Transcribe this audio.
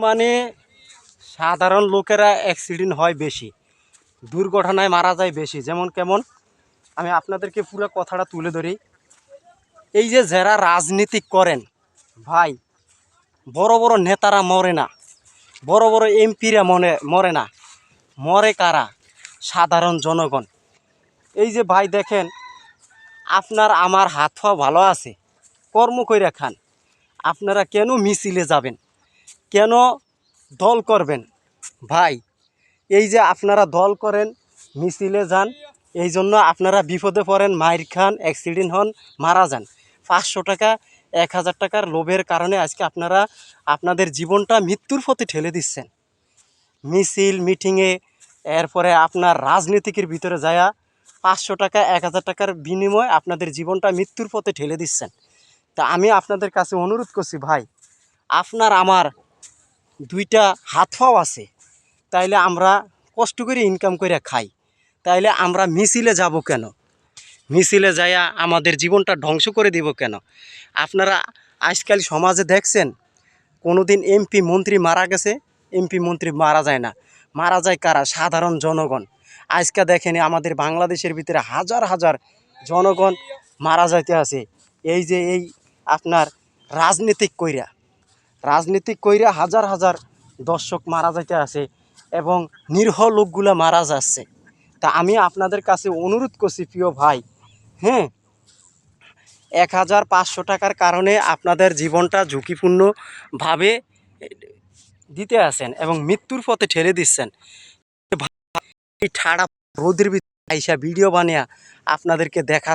মানে সাধারণ লোকেরা অ্যাক্সিডেন্ট হয় বেশি, দুর্ঘটনায় মারা যায় বেশি। যেমন কেমন আমি আপনাদেরকে পুরো কথাটা তুলে ধরি। এই যে যারা রাজনীতি করেন ভাই, বড় বড় নেতারা মরে না, বড় বড় এমপিরা মরে না, মরে কারা? সাধারণ জনগণ। এই যে ভাই দেখেন, আপনার আমার হাত পা ভালো আছে, কর্ম কইরা খান, আপনারা কেন মিছিলে যাবেন, কেন দল করবেন? ভাই এই যে আপনারা দল করেন, মিছিলে যান, এই জন্য আপনারা বিপদে পড়েন, মাইর খান, অ্যাক্সিডেন্ট হন, মারা যান। 500 টাকা 1000 টাকার লোভের কারণে আজকে আপনারা আপনাদের জীবনটা মৃত্যুর পথে ঠেলে দিচ্ছেন। মিছিল মিটিংয়ে, এরপরে আপনার রাজনীতিকের ভিতরে যায়া 500 টাকা 1000 টাকার বিনিময়ে আপনাদের জীবনটা মৃত্যুর পথে ঠেলে দিচ্ছেন। তা আমি আপনাদের কাছে অনুরোধ করছি ভাই, আপনার আমার দুইটা হাত পাও আছে, তাইলে আমরা কষ্ট করে ইনকাম করে খাই, তাইলে আমরা মিছিলে যাব কেন? মিছিলে যাইয়া আমাদের জীবনটা ধ্বংস করে দিব কেন? আপনারা আজকাল সমাজে দেখছেন কোনো দিন এমপি মন্ত্রী মারা গেছে? এমপি মন্ত্রী মারা যায় না, মারা যায় কারা? সাধারণ জনগণ। আজকে দেখেন আমাদের বাংলাদেশের ভিতরে হাজার হাজার জনগণ মারা যাইতে আছে। এই যে এই আপনার রাজনীতিক কইরা হাজার হাজার দর্শক মারা যাইতে আছে এবং নিরীহ লোকগুলা মারা যাচ্ছে। তা আমি আপনাদের কাছে অনুরোধ করছি প্রিয় ভাই, হ্যাঁ, 1500 টাকার কারণে আপনাদের জীবনটা ঝুঁকিপূর্ণভাবে দিতে আছেন এবং মৃত্যুর পথে ঠেলে দিচ্ছেন। এই ঠাড়া রোদের ভিতরে আইসা ভিডিও বানিয়ে আপনাদেরকে দেখা